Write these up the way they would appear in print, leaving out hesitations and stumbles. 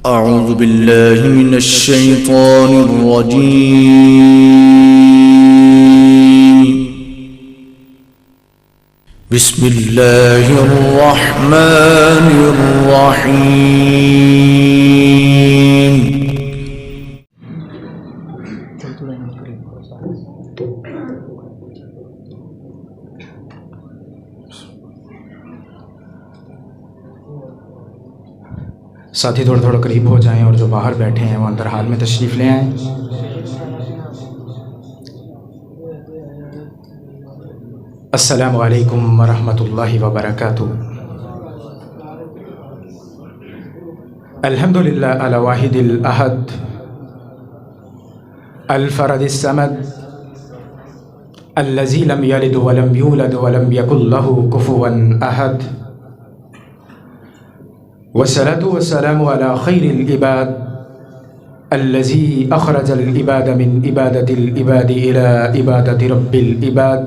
أعوذ بالله من الشيطان الرجيم. بسم الله الرحمن الرحيم. ساتھی تھوڑا تھوڑا قریب ہو جائیں اور جو باہر بیٹھے ہیں وہ اندر حال میں تشریف لے آئیں. السلام علیکم ورحمۃ اللہ وبرکاتہ. الحمد للہ الواحد الاحد الفرد الصمد الذی لم یلد ولم یولد ولم یکن له کفوا احد. والصلاة والسلام على خير العباد الذي أخرج العباد من عبادة العباد إلى عبادة رب العباد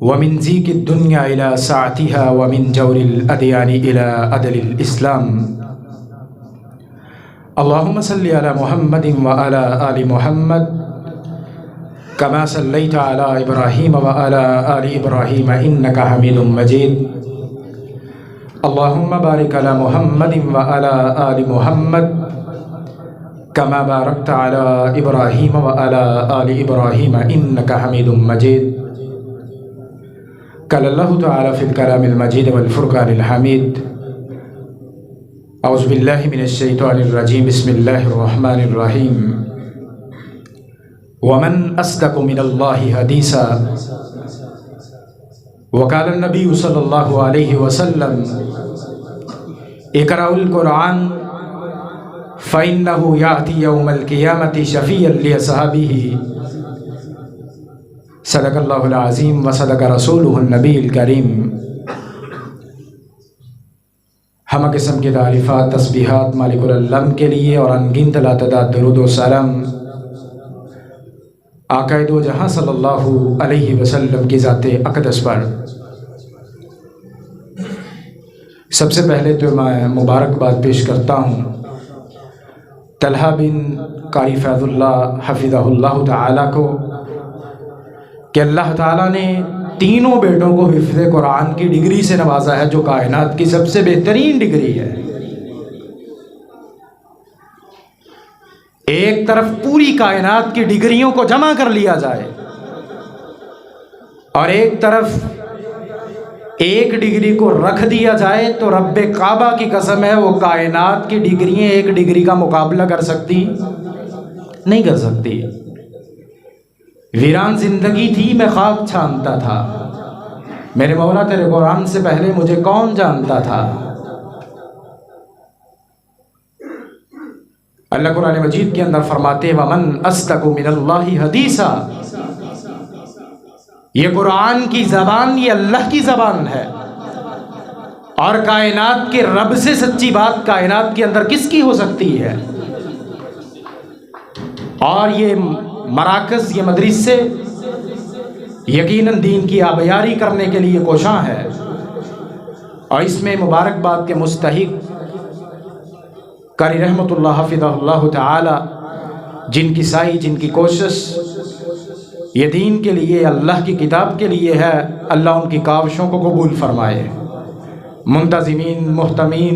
ومن ضيق الدنيا إلى سعتها ومن جور الأديان إلى عدل الإسلام. اللهم صل على محمد وعلى آل محمد كما صليت على إبراهيم وعلى آل إبراهيم إنك حميد مجيد. اللهم بارك على محمد وعلى آل محمد كما باركت على إبراهيم وعلى آل إبراهيم إنك حميد مجيد. قال الله تعالى في الكلام المجيد والفرقان الحميد. أعوذ بالله من الشيطان الرجيم. بسم الله الرحمن الرحيم. ومن أصدق من الله حديثا. وقال النبي صلى الله عليه وسلم اقرأوا القرآن فإنه يأتي يوم القيامة شفيعا لأصحابه. صدق الله العظيم وصدق رسوله النبي الكريم. ہمہ قسم کی تعریفات تسبیحات مالک العالم کے لیے اور انگنت لاتعداد درود و سلام آقا دو جہاں صلی اللہ علیہ وسلم کی ذات اقدس پر. سب سے پہلے تو میں مبارکباد پیش کرتا ہوں طلحہ بن قاری فیض اللہ حفظہ اللہ تعالیٰ کو کہ اللہ تعالیٰ نے تینوں بیٹوں کو حفظ قرآن کی ڈگری سے نوازا ہے جو کائنات کی سب سے بہترین ڈگری ہے. ایک طرف پوری کائنات کی ڈگریوں کو جمع کر لیا جائے اور ایک طرف ایک ڈگری کو رکھ دیا جائے تو رب کعبہ کی قسم ہے وہ کائنات کی ڈگریاں ایک ڈگری کا مقابلہ کر سکتی نہیں کر سکتی. ویران زندگی تھی میں خاک چھانتا تھا میرے مولا تیرے قرآن سے پہلے مجھے کون جانتا تھا. اللہ قرآن مجید کے اندر فرماتے ہیں وَمَنْ أَصْدَقُ مِنَ اللَّهِ حَدِيثًا. یہ قرآن کی زبان یہ اللہ کی زبان ہے اور کائنات کے رب سے سچی بات کائنات کے اندر کس کی ہو سکتی ہے. اور یہ مراکز یہ مدرسے یقیناً دین کی آبیاری کرنے کے لیے کوشاں ہے اور اس میں مبارکباد کے مستحق قاری رحمۃ اللہ حفظہ اللہ تعالی جن کی سائی جن کی کوشش یہ دین کے لیے اللہ کی کتاب کے لیے ہے اللہ ان کی کاوشوں کو قبول فرمائے. منتظمین محتمین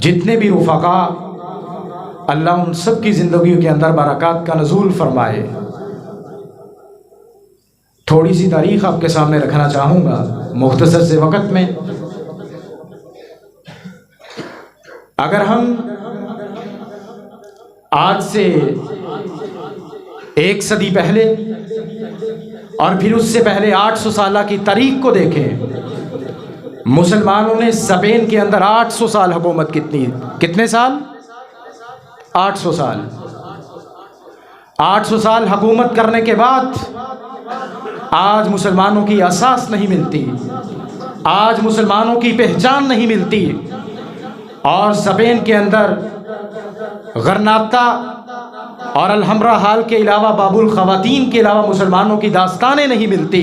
جتنے بھی رفقا اللہ ان سب کی زندگیوں کے اندر برکات کا نزول فرمائے. تھوڑی سی تاریخ آپ کے سامنے رکھنا چاہوں گا مختصر سے وقت میں. اگر ہم آج سے ایک صدی پہلے اور پھر اس سے پہلے 800 سالہ کی تاریخ کو دیکھیں مسلمانوں نے اسپین کے اندر 800 سال حکومت کتنے سال 800 سال 800 سال حکومت کرنے کے بعد آج مسلمانوں کی اساس نہیں ملتی آج مسلمانوں کی پہچان نہیں ملتی اور اسپین کے اندر غرناطہ اور الحمرا حال کے علاوہ باب الخواتین کے علاوہ مسلمانوں کی داستانیں نہیں ملتی.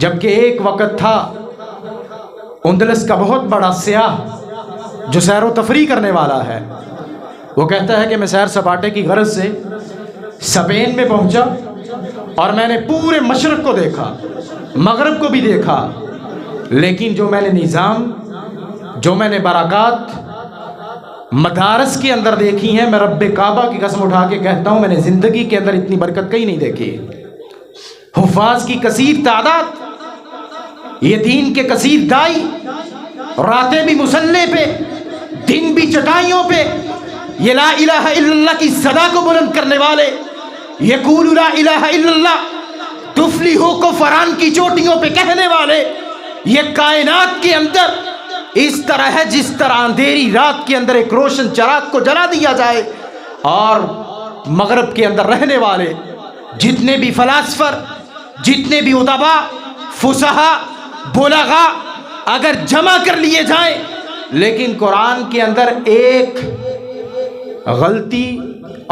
جبکہ ایک وقت تھا اندلس کا بہت بڑا سیاح جو سیر و تفریح کرنے والا ہے، وہ کہتا ہے کہ میں سیر سپاٹے کی غرض سے اسپین میں پہنچا اور میں نے پورے مشرق کو دیکھا، مغرب کو بھی دیکھا، لیکن جو میں نے نظام، جو میں نے برکات مدارس کے اندر دیکھی ہیں، میں رب کعبہ کی قسم اٹھا کے کہتا ہوں میں نے زندگی کے اندر اتنی برکت کہیں نہیں دیکھی۔ حفاظ کی کثیر تعداد، یہ دین کے کثیر دائی، راتیں بھی مصلے پہ، دن بھی چٹائیوں پہ، یہ لا الہ الا اللہ کی صدا کو بلند کرنے والے، یقول لا الہ الا اللہ تفلحوا کو فران کی چوٹیوں پہ کہنے والے، یہ کائنات کے اندر اس طرح ہے جس طرح اندھیری رات کے اندر ایک روشن چراغ کو جلا دیا جائے، اور مغرب کے اندر رہنے والے جتنے بھی فلاسفر، جتنے بھی ادبا، فصحا، بلغا اگر جمع کر لیے جائیں، لیکن قرآن کے اندر ایک غلطی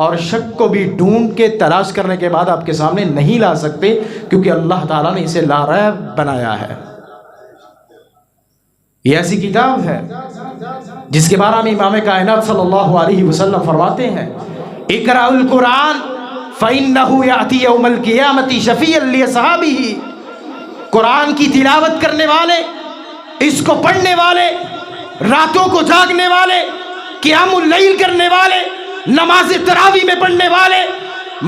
اور شک کو بھی ڈھونڈ کے تلاش کرنے کے بعد آپ کے سامنے نہیں لا سکتے، کیونکہ اللہ تعالیٰ نے اسے لا ریب بنایا ہے۔ یہ ایسی کتاب ہے جس کے بارے میں امام کائنات صلی اللہ علیہ وسلم فرماتے ہیں، اقرأ القرآن فَإِنَّهُ يَأْتِي يَوْمَ الْقِيَامَةِ شَفِيعًا لِّأَصْحَابِهِ، قرآن کی تلاوت کرنے والے، اس کو پڑھنے والے، راتوں کو جاگنے والے، قیام اللیل کرنے والے، نماز تراویح میں پڑھنے والے،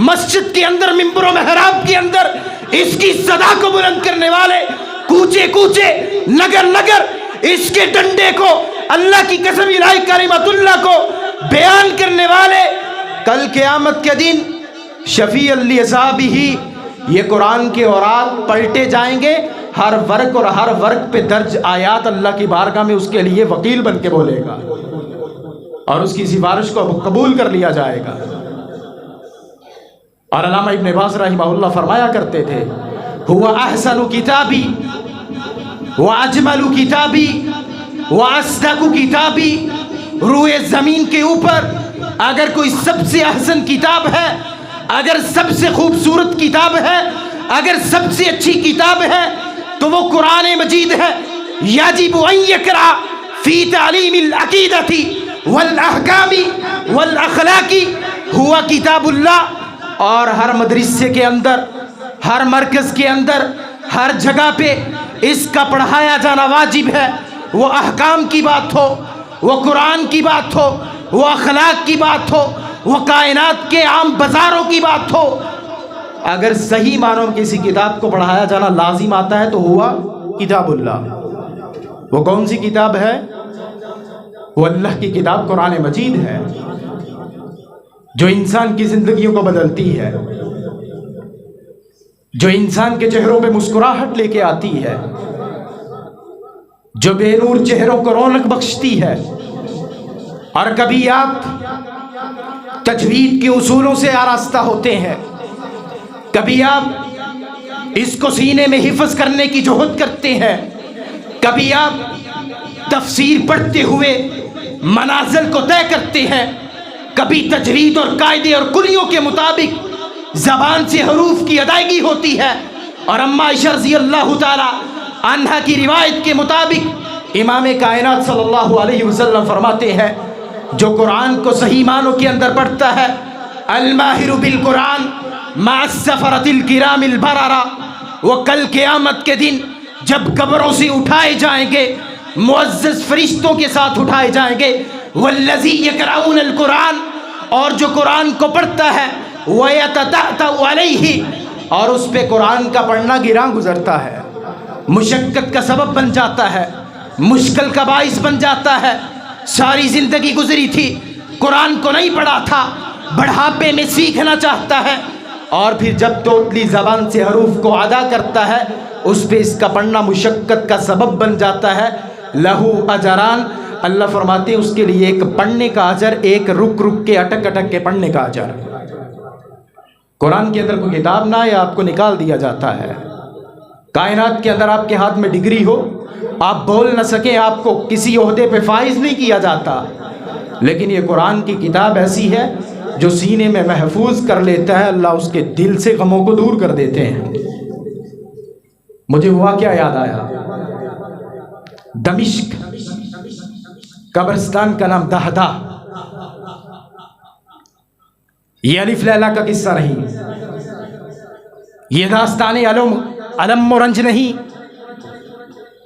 مسجد کے اندر منبر و محراب کے اندر اس کی صدا کو بلند کرنے والے، کوچے کوچے، نگر نگر اس کے ڈنڈے کو، اللہ کی قسم الہی کلمت اللہ کو بیان کرنے والے، کل قیامت کے دن شفیع لِأَصْحَابِهِ، یہ قرآن کے اوراق پلٹے جائیں گے، ہر ورق اور ہر ورق پہ درج آیات اللہ کی بارگاہ میں اس کے لیے وکیل بن کے بولے گا، اور اس کی سفارش کو قبول کر لیا جائے گا۔ اور علامہ ابن باز رحمہ اللہ فرمایا کرتے تھے، هو احسن کتابی واجمل کتابی واصدق کتابی، روئے زمین کے اوپر اگر کوئی سب سے احسن کتاب ہے، اگر سب سے خوبصورت کتاب ہے، اگر سب سے اچھی کتاب ہے تو وہ قرآن مجید ہے۔ یجب ان یقرأ فی تعلیم العقیدۃ والاحکام والاخلاق ہوا کتاب اللہ، اور ہر مدرسے کے اندر، ہر مرکز کے اندر، ہر جگہ پہ اس کا پڑھایا جانا واجب ہے۔ وہ احکام کی بات ہو، وہ قرآن کی بات ہو، وہ اخلاق کی بات ہو، وہ کائنات کے عام بازاروں کی بات ہو، اگر صحیح معنوں میں کسی کتاب کو پڑھایا جانا لازم آتا ہے تو ہوا کتاب اللہ۔ وہ کون سی کتاب ہے؟ وہ اللہ کی کتاب قرآن مجید ہے، جو انسان کی زندگیوں کو بدلتی ہے، جو انسان کے چہروں پہ مسکراہٹ لے کے آتی ہے، جو بے نور چہروں کو رونق بخشتی ہے۔ اور کبھی آپ تجوید کے اصولوں سے آراستہ ہوتے ہیں، کبھی آپ اس کو سینے میں حفظ کرنے کی جہد کرتے ہیں، کبھی آپ تفسیر پڑھتے ہوئے منازل کو طے کرتے ہیں، کبھی تجوید اور قاعدے اور کلیوں کے مطابق زبان سے حروف کی ادائیگی ہوتی ہے۔ اور اما عائشہ رضی اللہ تعالی عنہا کی روایت کے مطابق امام کائنات صلی اللہ علیہ وسلم فرماتے ہیں، جو قرآن کو صحیح معنوں کے اندر پڑھتا ہے، الماہر بالقرآن مع السفرۃ الکرام البررہ، وہ کل قیامت کے دن جب قبروں سے اٹھائے جائیں گے، معزز فرشتوں کے ساتھ اٹھائے جائیں گے، والذی یقرؤون القرآن، اور جو قرآن کو پڑھتا ہے، وَيَتَتَأْتَأُ عَلَيْهِ، اور اس پہ قرآن کا پڑھنا گراں گزرتا ہے، مشقت کا سبب بن جاتا ہے، مشکل کا باعث بن جاتا ہے۔ ساری زندگی گزری تھی، قرآن کو نہیں پڑھا تھا، بڑھاپے میں سیکھنا چاہتا ہے، اور پھر جب توتلی زبان سے حروف کو ادا کرتا ہے، اس پہ اس کا پڑھنا مشقت کا سبب بن جاتا ہے۔ لہو اجران، اللہ فرماتے ہیں اس کے لیے ایک پڑھنے کا اجر، ایک رک رک کے اٹک اٹک کے پڑھنے کا اجر۔ قرآن کے اندر کوئی کتاب نہ آئے، آپ کو نکال دیا جاتا ہے۔ کائنات کے اندر آپ کے ہاتھ میں ڈگری ہو، آپ بول نہ سکیں، آپ کو کسی عہدے پہ فائز نہیں کیا جاتا، لیکن یہ قرآن کی کتاب ایسی ہے جو سینے میں محفوظ کر لیتا ہے، اللہ اس کے دل سے غموں کو دور کر دیتے ہیں۔ مجھے وہ واقعہ یاد آیا، دمشق قبرستان کا نام دہدہ. یہ الف لیلا کا قصہ نہیں، یہ داستان علم و رنج نہیں،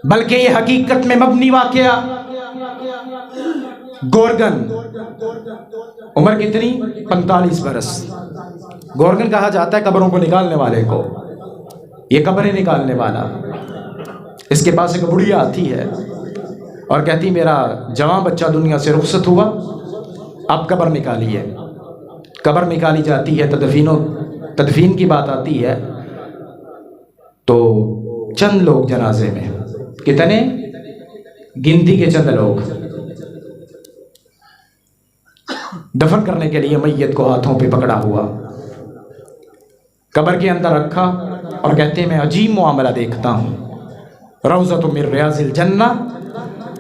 بلکہ یہ حقیقت میں مبنی واقعہ. گورگن، عمر کتنی؟ 45 برس. گورگن کہا جاتا ہے قبروں کو نکالنے والے کو، یہ قبریں نکالنے والا. اس کے پاس ایک بڑھیا آتی ہے اور کہتی میرا جوان بچہ دنیا سے رخصت ہوا، اب قبر نکالیے. قبر نکالی جاتی ہے، تدفین کی بات آتی ہے تو چند لوگ جنازے میں، کتنے؟ گنتی کے چند لوگ دفن کرنے کے لیے میت کو ہاتھوں پہ پکڑا ہوا قبر کے اندر رکھا اور کہتے ہیں میں عجیب معاملہ دیکھتا ہوں. روضۃ من ریاض الجنہ،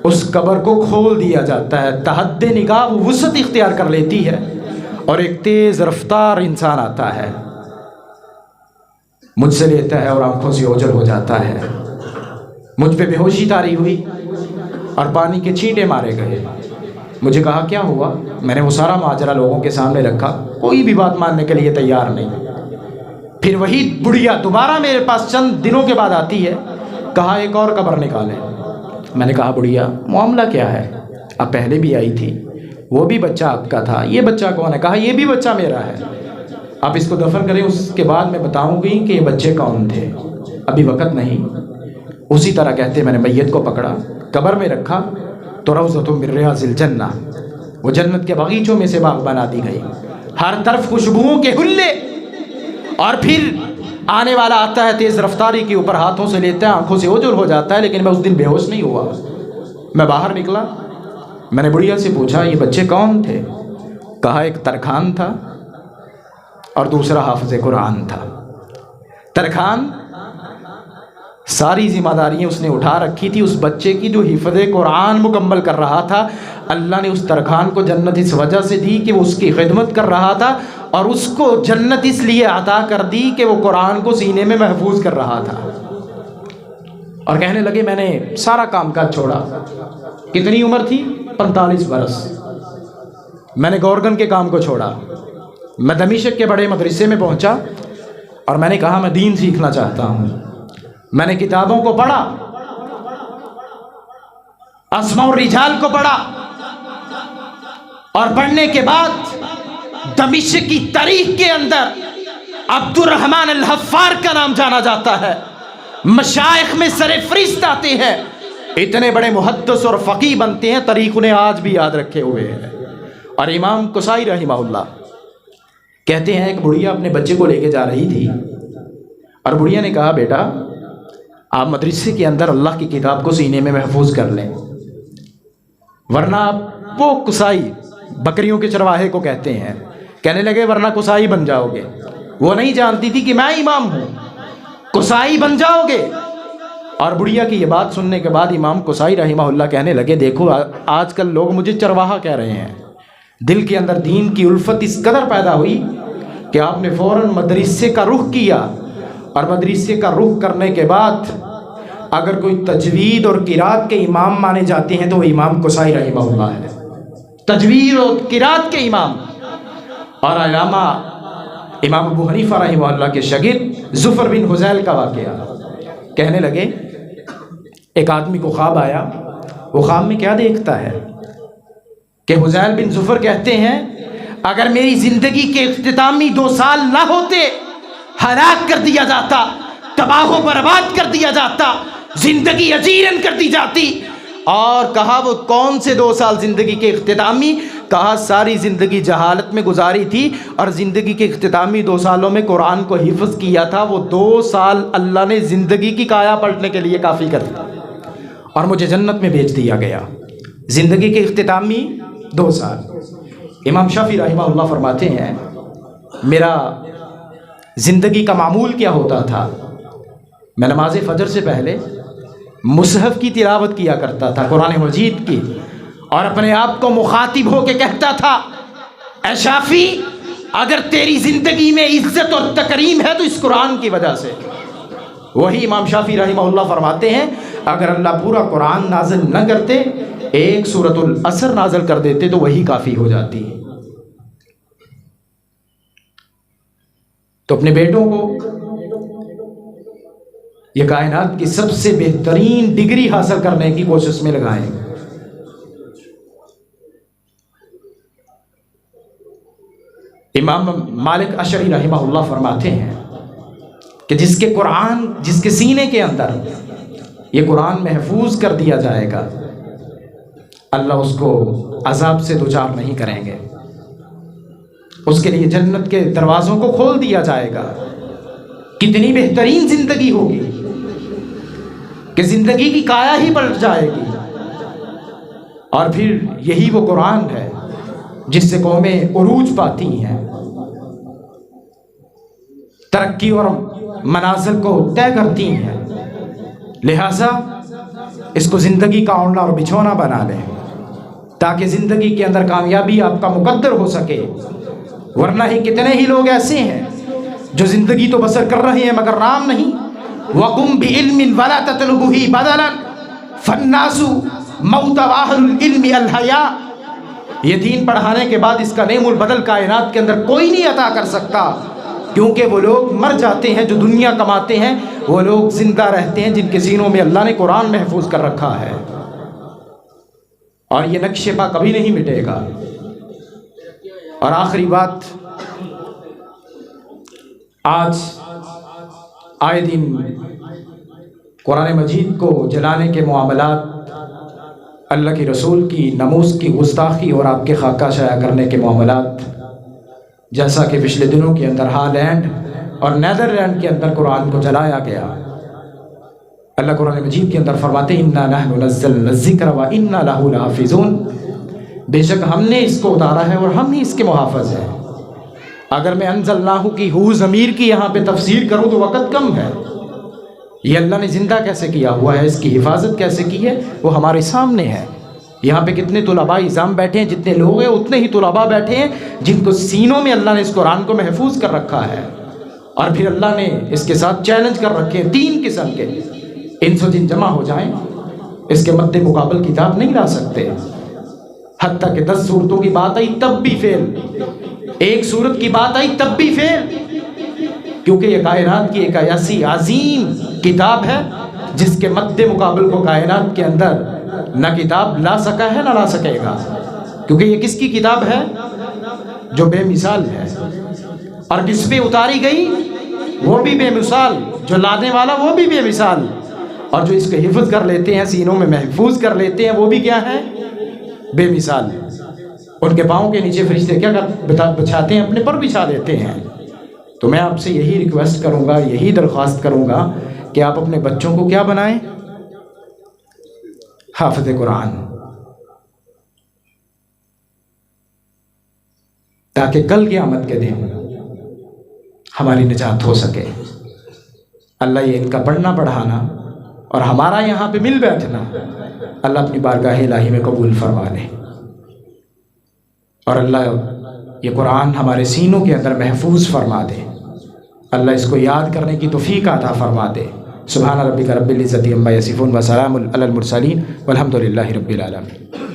اس قبر کو کھول دیا جاتا ہے، تحد نگاہ وسعت اختیار کر لیتی ہے اور ایک تیز رفتار انسان آتا ہے، مجھ سے لیتا ہے اور آنکھوں سے اوجھل ہو جاتا ہے. مجھ پہ بے ہوشی طاری ہوئی اور پانی کے چھینٹے مارے گئے. مجھے کہا کیا ہوا؟ میں نے وہ سارا ماجرا لوگوں کے سامنے رکھا، کوئی بھی بات ماننے کے لیے تیار نہیں. پھر وہی بڑھیا دوبارہ میرے پاس چند دنوں کے بعد آتی ہے، کہا ایک اور قبر نکالے. میں نے کہا بڑھیا معاملہ کیا ہے؟ اب پہلے بھی آئی تھی، وہ بھی بچہ آپ کا تھا، یہ بچہ کون ہے؟ کہا یہ بھی بچہ میرا ہے. آپ اس کو دفن کریں، اس کے بعد میں بتاؤں گی کہ یہ بچے کون تھے، ابھی وقت نہیں. اسی طرح کہتے میں نے میت کو پکڑا، قبر میں رکھا تو روضۃ من ریاض الجنہ، وہ جنت کے باغیچوں میں سے باغ بنا دی گئی، ہر طرف خوشبوؤں کے حلے. اور پھر آنے والا آتا ہے تیز رفتاری کے اوپر، ہاتھوں سے لیتا ہے، آنکھوں سے اوجھل ہو جاتا ہے. لیکن میں اس دن بے ہوش نہیں ہوا. میں باہر نکلا، میں نے بڑھیا سے پوچھا یہ بچے کون تھے؟ کہا ایک ترکھان تھا اور دوسرا حافظ قرآن تھا. ترکھان ساری ذمہ داریاں اس نے اٹھا رکھی تھی اس بچے کی جو حفظ قرآن مکمل کر رہا تھا. اللہ نے اس ترکھان کو جنت اس وجہ سے دی کہ وہ اس کی خدمت کر رہا تھا، اور اس کو جنت اس لیے عطا کر دی کہ وہ قرآن کو سینے میں محفوظ کر رہا تھا. اور کہنے لگے میں نے سارا کام کاج چھوڑا. کتنی عمر تھی؟ 45 برس. میں نے گورگن کے کام کو چھوڑا، میں دمشق کے بڑے مدرسے میں پہنچا اور میں نے کہا میں دین سیکھنا چاہتا ہوں. میں نے کتابوں کو پڑھا، اسماء الرجال کو پڑھا، اور پڑھنے کے بعد دمشق کی تاریخ کے اندر عبد الرحمن الحفار کا نام جانا جاتا ہے. مشائخ میں سر فہرست آتے ہیں، اتنے بڑے محدث اور فقیہ بنتے ہیں، تاریخ انہیں آج بھی یاد رکھے ہوئے ہیں. اور امام قصائی رحمہ اللہ کہتے ہیں ایک بڑھیا اپنے بچے کو لے کے جا رہی تھی اور بڑھیا نے کہا بیٹا آپ مدرسے کے اندر اللہ کی کتاب کو سینے میں محفوظ کر لیں، ورنہ آپ وہ قصائی بکریوں کے چرواہے کو کہتے ہیں. کہنے لگے ورنہ قصائی بن جاؤ گے. وہ نہیں جانتی تھی کہ میں امام ہوں، قصائی بن جاؤ گے. اور بڑھیا کی یہ بات سننے کے بعد امام قصائی رحمہ اللہ کہنے لگے دیکھو آج کل لوگ مجھے چرواہا کہہ رہے ہیں. دل کے اندر دین کی الفت اس قدر پیدا ہوئی کہ آپ نے فوراً مدرسے کا رخ کیا، اور مدرسے کا رخ کرنے کے بعد اگر کوئی تجوید اور قرات کے امام مانے جاتے ہیں تو وہ امام قصائی رحمہ اللہ ہے، تجوید اور قرات کے امام. اور علامہ امام ابو حنیفہ رحمہ اللہ کے شاگرد ظفر بن حذیل کا واقعہ. کہنے لگے ایک آدمی کو خواب آیا، وہ خواب میں کیا دیکھتا ہے کہ حذیل بن ظفر کہتے ہیں اگر میری زندگی کے اختتامی 2 سال نہ ہوتے ہلاک کر دیا جاتا، تباہ و برباد کر دیا جاتا، زندگی اجیرن کر دی جاتی. اور کہا وہ کون سے 2 سال زندگی کے اختتامی؟ کہا ساری زندگی جہالت میں گزاری تھی اور زندگی کے اختتامی 2 سالوں میں قرآن کو حفظ کیا تھا. وہ 2 سال اللہ نے زندگی کی کایا پلٹنے کے لیے کافی کر دیا اور مجھے جنت میں بھیج دیا گیا. زندگی کے اختتامی 2 سال. امام شافعی رحمہ اللہ فرماتے ہیں میرا زندگی کا معمول کیا ہوتا تھا، میں نماز فجر سے پہلے مصحف کی تلاوت کیا کرتا تھا، قرآن مجید کی، اور اپنے آپ کو مخاطب ہو کے کہتا تھا اے شافعی اگر تیری زندگی میں عزت اور تکریم ہے تو اس قرآن کی وجہ سے. وہی امام شافعی رحمہ اللہ فرماتے ہیں اگر اللہ پورا قرآن نازل نہ کرتے ایک سورۃ العصر نازل کر دیتے تو وہی کافی ہو جاتی. تو اپنے بیٹوں کو یہ کائنات کی سب سے بہترین ڈگری حاصل کرنے کی کوشش میں لگائیں. امام مالک اشعری رحمہ اللہ فرماتے ہیں کہ جس کے سینے کے اندر یہ قرآن محفوظ کر دیا جائے گا، اللہ اس کو عذاب سے دوچار نہیں کریں گے، اس کے لیے جنت کے دروازوں کو کھول دیا جائے گا. کتنی بہترین زندگی ہوگی کہ زندگی کی کایا ہی پلٹ جائے گی. اور پھر یہی وہ قرآن ہے جس سے قومیں عروج پاتی ہیں، ترقی اور منازل کو طے کرتی ہیں. لہٰذا اس کو زندگی کا اوڑھنا اور بچھونا بنا لیں تاکہ زندگی کے اندر کامیابی آپ کا مقدر ہو سکے. ورنہ ہی کتنے ہی لوگ ایسے ہیں جو زندگی تو بسر کر رہے ہیں مگر نام نہیں. وَقُمْ بِعِلْمٍ وَلَا تَطْلُبُهِ بَدَلًا فَالنَّاسُ مَوْتَ وَأَهْلُ الْعِلْمِ الْحَيَاءُ. یہ دین پڑھانے کے بعد اس کا نعم البدل کائنات کے اندر کوئی نہیں عطا کر سکتا، کیونکہ وہ لوگ مر جاتے ہیں جو دنیا کماتے ہیں، وہ لوگ زندہ رہتے ہیں جن کے سینوں میں اللہ نے قرآن محفوظ کر رکھا ہے. اور یہ نقش پا کبھی نہیں مٹے گا. اور آخری بات، آج آئے دن قرآن مجید کو جلانے کے معاملات، اللہ کے رسول کی ناموس کی گستاخی اور آپ کے خاکہ شائع کرنے کے معاملات، جیسا کہ پچھلے دنوں کے اندر ہالینڈ اور نیدرلینڈ کے اندر قرآن کو جلایا گیا. اللہ قرآن مجید کے اندر فرماتے ہیں اِنَّا نَحْنُ نَزَّلْنَا الذِّكْرَ وَإِنَّا لَهُ لَحَافِظُونَ. بے شک ہم نے اس کو اتارا ہے اور ہم ہی اس کے محافظ ہیں. اگر میں انزلناہ کی ضمیر کی یہاں پہ تفسیر کروں تو وقت کم ہے. یہ اللہ نے زندہ کیسے کیا ہوا ہے، اس کی حفاظت کیسے کی ہے، وہ ہمارے سامنے ہے. یہاں پہ کتنے طلباء اعزام بیٹھے ہیں، جتنے لوگ ہیں اتنے ہی طلباء بیٹھے ہیں جن کو سینوں میں اللہ نے اس قرآن کو محفوظ کر رکھا ہے. اور پھر اللہ نے اس کے ساتھ چیلنج کر رکھے ہیں 3 قسم کے. انس و جن جمع ہو جائیں اس کے مد مقابل کتاب نہیں لا سکتے. حتیٰ کہ 10 صورتوں کی بات آئی تب بھی فیل، 1 صورت کی بات آئی تب بھی فیل، کیونکہ یہ کائنات کی ایک ایسی عظیم کتاب ہے جس کے مد مقابل کو کائنات کے اندر نہ کتاب لا سکا ہے نہ لا سکے گا. کیونکہ یہ کس کی کتاب ہے؟ جو بے مثال ہے. اور جس پہ اتاری گئی وہ بھی بے مثال، جو لانے والا وہ بھی بے مثال، اور جو اس کو حفظ کر لیتے ہیں، سینوں میں محفوظ کر لیتے ہیں، وہ بھی کیا ہے؟ بے مثال. ان کے پاؤں کے نیچے فرشتے کیا بچھاتے ہیں؟ اپنے پر بچھا دیتے ہیں. تو میں آپ سے یہی ریکویسٹ کروں گا، یہی درخواست کروں گا کہ آپ اپنے بچوں کو کیا بنائیں؟ حافظ قرآن، تاکہ کل قیامت کے دن ہماری نجات ہو سکے. اللہ یہ ان کا پڑھنا پڑھانا اور ہمارا یہاں پہ مل بیٹھنا اللہ اپنی بارگاہ الہی میں قبول فرما لے. اور اللہ یہ قرآن ہمارے سینوں کے اندر محفوظ فرما دے. اللہ اس کو یاد کرنے کی توفیق عطا فرما دے. سبحان ربک رب العزت عما یصفون وسلام علی المرسلین والحمد للہ رب العالمین.